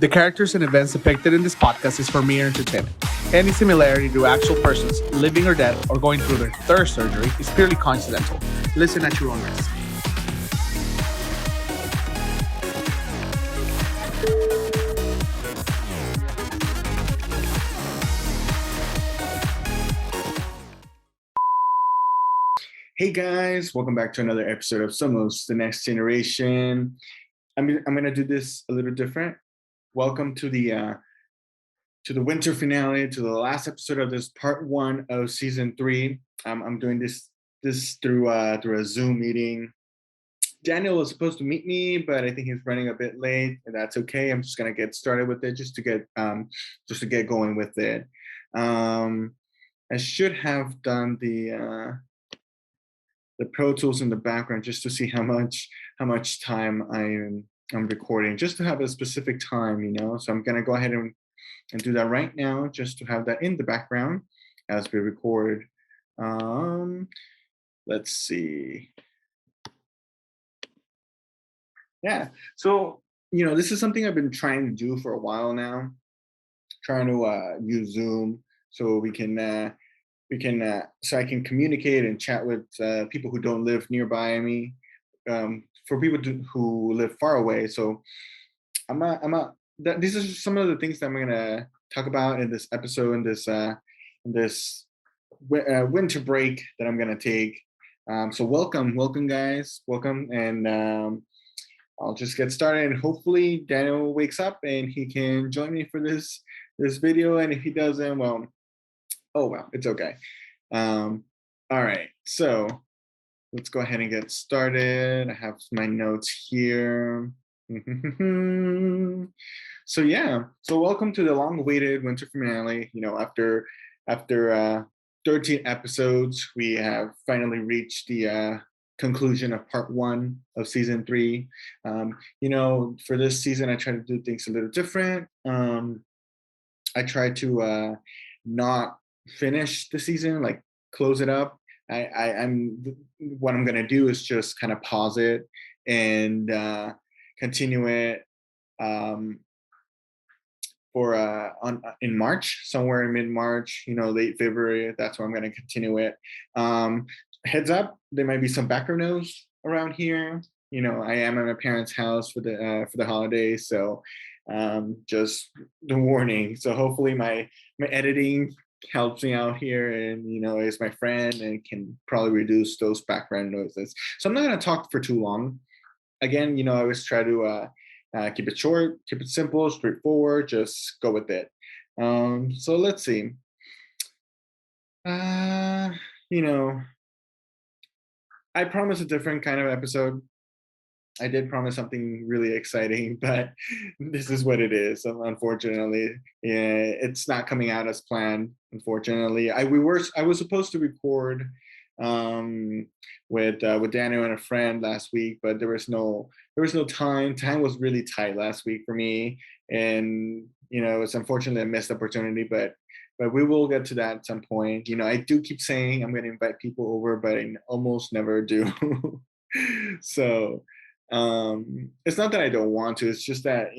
The characters and events depicted in this podcast is for mere entertainment. Any similarity to actual persons, living or dead, or going through their third surgery is purely coincidental. Listen at your own risk. Hey guys, welcome back to another episode of Somos, the Next Generation. I'm gonna do this a little different. Welcome to the winter finale, to the last episode of this part one of season 3. I'm doing this through a Zoom meeting. Daniel was supposed to meet me, but I think he's running a bit late, and that's okay. I'm just gonna get started with it, just to get going with it. I should have done the Pro Tools in the background just to see how much time I'm recording, just to have a specific time, you know. So I'm gonna go ahead and do that right now, just to have that in the background as we record. Let's see. Yeah. So this is something I've been trying to do for a while now. Trying to use Zoom so we can so I can communicate and chat with people who don't live nearby me, for people who live far away. So these are some of the things that I'm gonna talk about in this episode, in this winter break that I'm gonna take. So welcome guys, welcome, and I'll just get started. And hopefully Daniel wakes up and he can join me for this video. And if he doesn't, well, oh well, it's okay. All right, so let's go ahead and get started. I have my notes here. So yeah, so welcome to the long-awaited winter finale. After 13 episodes, we have finally reached the conclusion of part 1 of season 3. For this season, I try to do things a little different. I try to not finish the season, like close it up. What I'm gonna do is just kind of pause it and continue it in March, somewhere in mid-March, late February. That's where I'm gonna continue it. Heads up, there might be some background noise around here. I am at my parents' house for the holidays, so just the warning. So hopefully my editing helps me out here, and is my friend, and can probably reduce those background noises. So I'm not going to talk for too long. Again, I always try to keep it short, keep it simple, straightforward, just go with it. So let's see. I promised a different kind of episode. I did promise something really exciting, but this is what it is. Unfortunately, yeah, it's not coming out as planned. Unfortunately, I was supposed to record with Daniel and a friend last week, but there was no time. Time was really tight last week for me, and it's unfortunately a missed opportunity. But we will get to that at some point. I do keep saying I'm going to invite people over, but I almost never do. So it's not that I don't want to, it's just that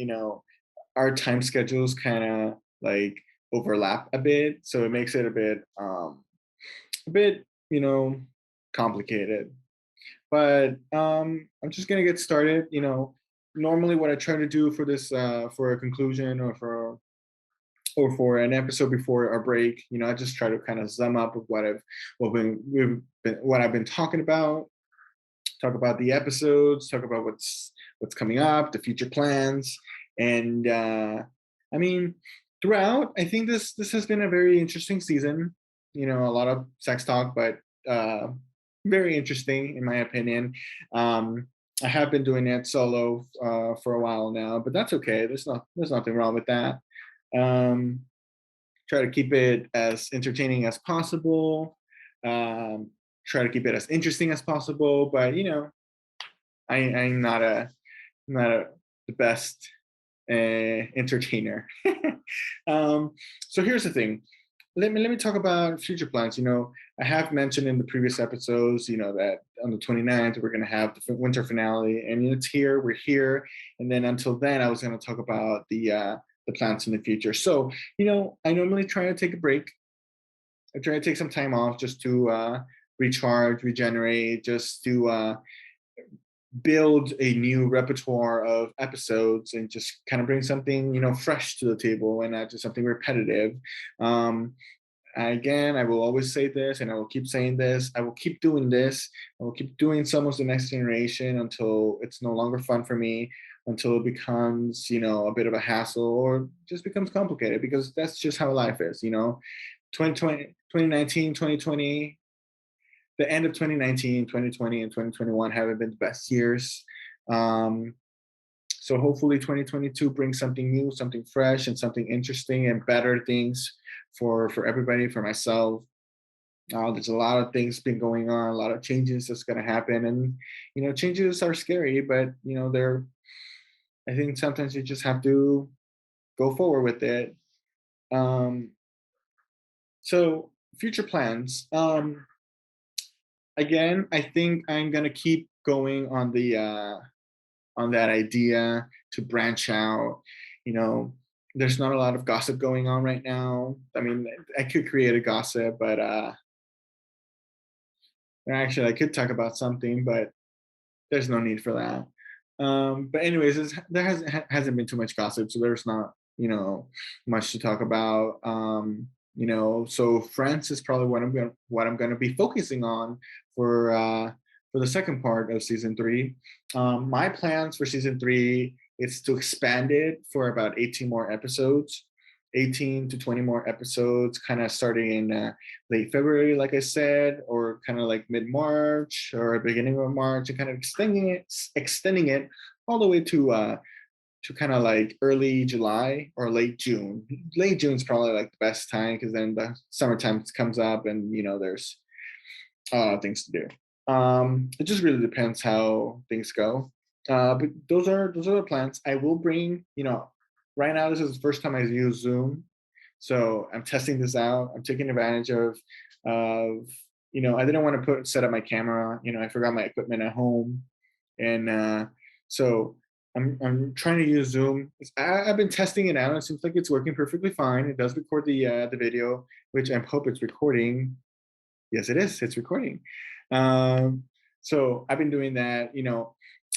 our time schedules kind of like overlap a bit, so it makes it a bit complicated. But I'm just gonna get started. Normally what I try to do for this for a conclusion, or for an episode before our break, I just try to kind of sum up of what I've been talking about, talk about the episodes, talk about what's coming up, the future plans. And throughout, I think this has been a very interesting season. A lot of sex talk, but very interesting in my opinion. I have been doing it solo for a while now, but that's okay. There's nothing wrong with that. Try to keep it as entertaining as possible. Try to keep it as interesting as possible, but I'm not the best entertainer. So here's the thing. let me talk about future plans. I have mentioned in the previous episodes, that on the 29th we're going to have the winter finale, and it's here. We're here, and then until then, I was going to talk about the plans in the future. So, I normally try to take a break. I try to take some time off just to recharge, regenerate, just to build a new repertoire of episodes and just kind of bring something fresh to the table and not just something repetitive. um, Again, I will always say this, and I will keep saying this. I will keep doing this. I will keep doing some of the next generation until it's no longer fun for me, until it becomes, a bit of a hassle or just becomes complicated, because that's just how life is. 2020, 2019, 2020, the end of 2019, 2020, and 2021 haven't been the best years. Um, so hopefully 2022 brings something new, something fresh, and something interesting and better things for everybody, for myself. There's a lot of things been going on, a lot of changes that's going to happen, and changes are scary, but they're. I think sometimes you just have to go forward with it. Um, so future plans. Again, I think I'm gonna keep going on that idea to branch out. You know, there's not a lot of gossip going on right now. I mean, I could create a gossip, but actually, I could talk about something, but there's no need for that. But anyways, there hasn't been too much gossip, so there's not much to talk about. So France is probably what I'm gonna be focusing on for uh, for the second part of season three. My plans for season three is to expand it for about 18 more episodes. 18 to 20 more episodes, kind of starting in late February, like I said, or kind of like mid March or beginning of March, and kind of extending it all the way to kind of like early July or late June. Late June is probably like the best time, because then the summertime comes up and there's things to do. It just really depends how things go. But those are the plans. I will bring, right now this is the first time I use Zoom, so I'm testing this out. I'm taking advantage of I didn't want to set up my camera. I forgot my equipment at home, and so I'm trying to use Zoom. I've been testing it out. It seems like it's working perfectly fine. It does record the video, which I hope it's recording. Yes, it is. It's recording. Um, so I've been doing that.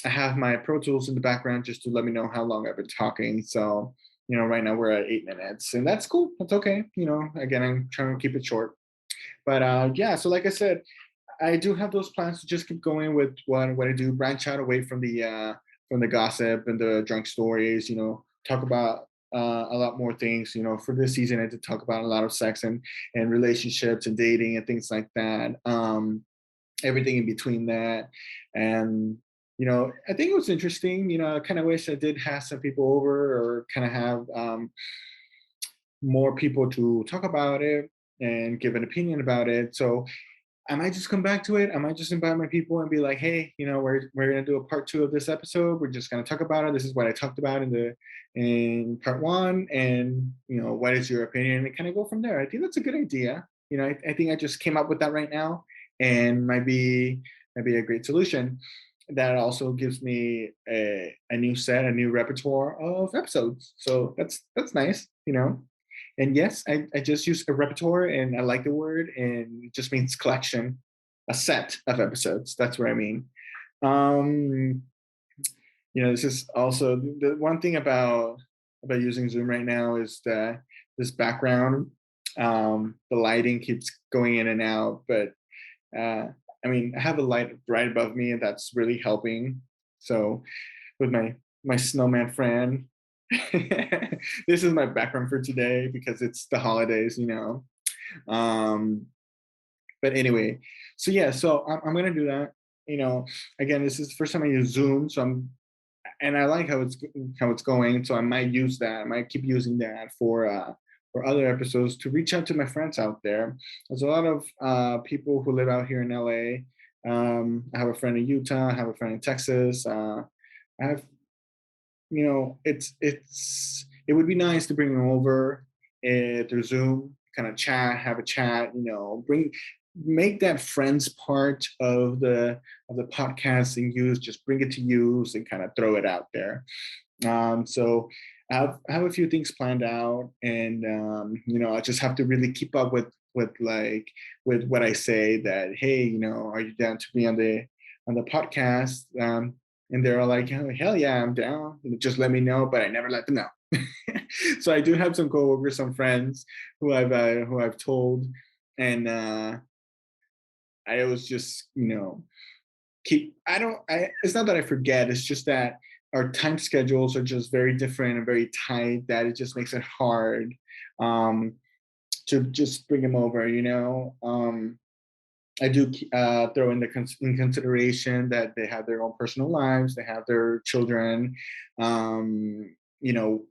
I have my Pro Tools in the background just to let me know how long I've been talking. So, right now we're at 8 minutes, and that's cool. That's okay. Again, I'm trying to keep it short. But yeah, so like I said, I do have those plans to just keep going with what I do, branch out away from the gossip and the drunk stories. Talk about a lot more things. For this season, I had to talk about a lot of sex and relationships and dating and things like that. Everything in between that, and I think it was interesting. I kind of wish I did have some people over, or kind of have more people to talk about it and give an opinion about it. So I might just come back to it. I might just invite my people and be like, hey, we're gonna do a part two of this episode. We're just gonna talk about it. This is what I talked about in part one, and what is your opinion? And kind of go from there. I think that's a good idea. I think I just came up with that right now, and might be a great solution. That also gives me a new set, a new repertoire of episodes. So that's nice. And yes, I just use a repertoire, and I like the word, and it just means collection, a set of episodes. That's what I mean. Um, this is also the one thing about using Zoom right now is that this background, the lighting keeps going in and out, but uh, I mean, I have a light right above me, and that's really helping. So with my snowman friend. This is my background for today because it's the holidays. Um, but anyway, so yeah, so I'm gonna do that. Again, this is the first time I use Zoom, so and I like how it's going, so I might use that. I might keep using that for other episodes to reach out to my friends out there. There's a lot of people who live out here in LA. I have a friend in Utah. I have a friend in Texas. I have it would be nice to bring them over through Zoom, kind of have a chat, make that friends part of the podcast and just bring it to use and kind of throw it out there. So I have a few things planned out, and I just have to really keep up with what I say. That, hey, are you down to be on the podcast? And they're all like, oh, hell yeah, I'm down. Just let me know, but I never let them know. So I do have some coworkers, some friends who I've told, and I always just keep. I don't. I. It's not that I forget. It's just that our time schedules are just very different and very tight. That it just makes it hard um, to just bring them over. I do throw in consideration that they have their own personal lives, they have their children.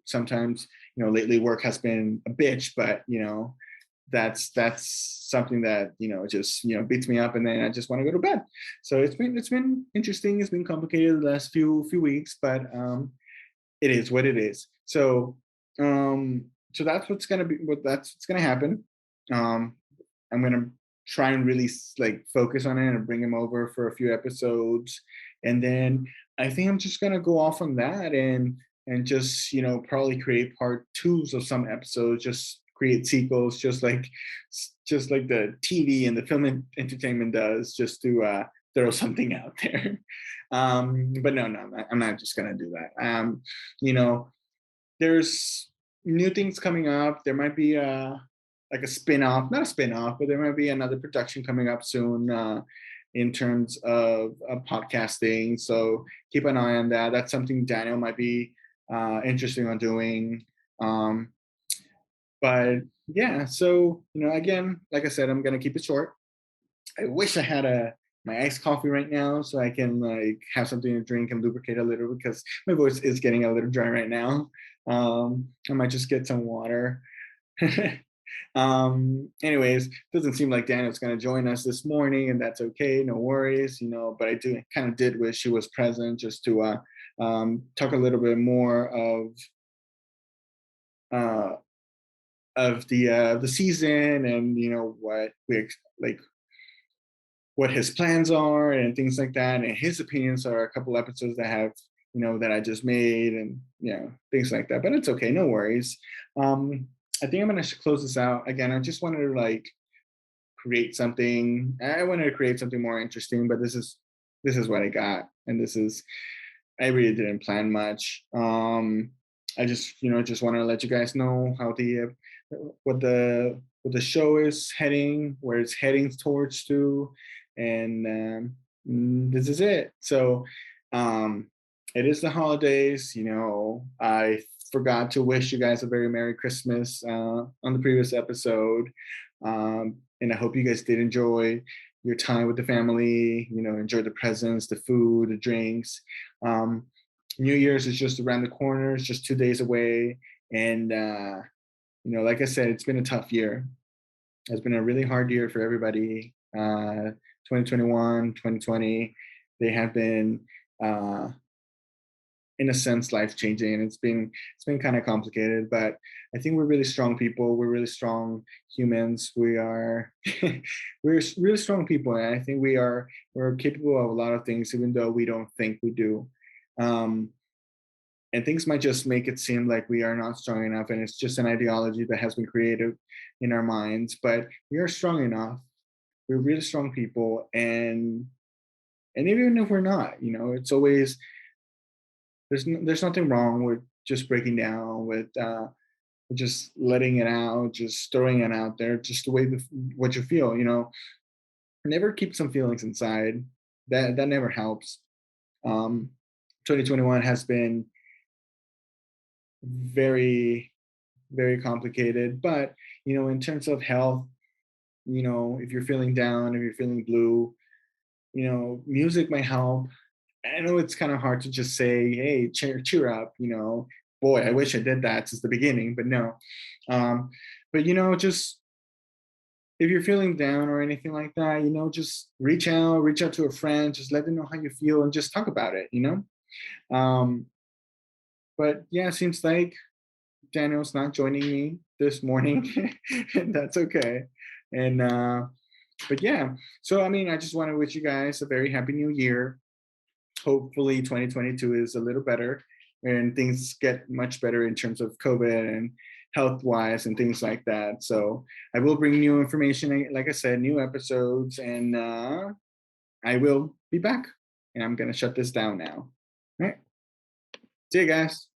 Sometimes, lately work has been a bitch, but that's something that just beats me up, and then I just want to go to bed. So it's been interesting. It's been complicated the last few weeks, but it is what it is. So that's what's gonna happen. Um, I'm gonna try and really like focus on it and bring him over for a few episodes, and then I think I'm just gonna go off on that and just probably create part twos of some episodes, just create sequels, just like the TV and the film entertainment does, just to throw something out there. But no, I'm not just gonna do that. You know, there's new things coming up. There might be like a spin-off, not a spin-off, but there might be another production coming up soon in terms of podcasting. So keep an eye on that. That's something Daniel might be interested on doing. Um, but yeah, so again, like I said, I'm gonna keep it short. I wish I had my iced coffee right now so I can like have something to drink and lubricate a little, because my voice is getting a little dry right now. I might just get some water. Anyways, doesn't seem like Daniel's going to join us this morning, and that's okay, no worries. But I do kind of did wish she was present, just to talk a little bit more uh, of the season, and what like what his plans are and things like that, and his opinions are a couple episodes that have that I just made, and things like that. But it's okay, no worries. I think I'm gonna close this out. Again, I just wanted to like create something. I wanted to create something more interesting, but this is what I got, and I really didn't plan much. I just want to let you guys know how what the show is heading, where it's heading towards to, and this is it. So it is the holidays. I forgot to wish you guys a very Merry Christmas on the previous episode, and I hope you guys did enjoy your time with the family. Enjoy the presents, the food, the drinks. New Year's is just around the corner. It's just 2 days away, and like I said, it's been a tough year. It's been a really hard year for everybody. 2021, 2020, they have been, in a sense, life changing, and it's been kind of complicated. But I think we're really strong people. We're really strong humans. We are we're really strong people, and I think we're capable of a lot of things, even though we don't think we do. Um, and things might just make it seem like we are not strong enough, and it's just an ideology that has been created in our minds. But we are strong enough. We're really strong people, and even if we're not, it's always there's nothing wrong with just breaking down, with just letting it out, just throwing it out there, just the way what you feel. Never keep some feelings inside. That never helps. 2021 has been very, very complicated, but in terms of health, if you're feeling down, if you're feeling blue, music might help. I know it's kind of hard to just say, hey, cheer up. Boy, I wish I did that since the beginning, but no. um, but just if you're feeling down or anything like that, just reach out to a friend, just let them know how you feel, and just talk about it. um, but yeah, it seems like Daniel's not joining me this morning, and that's okay. And but yeah, so I mean, I just want to wish you guys a very happy new year. Hopefully 2022 is a little better and things get much better in terms of COVID and health wise and things like that. So I will bring new information, like I said, new episodes, and I will be back. And I'm going to shut this down now. All right. See you guys.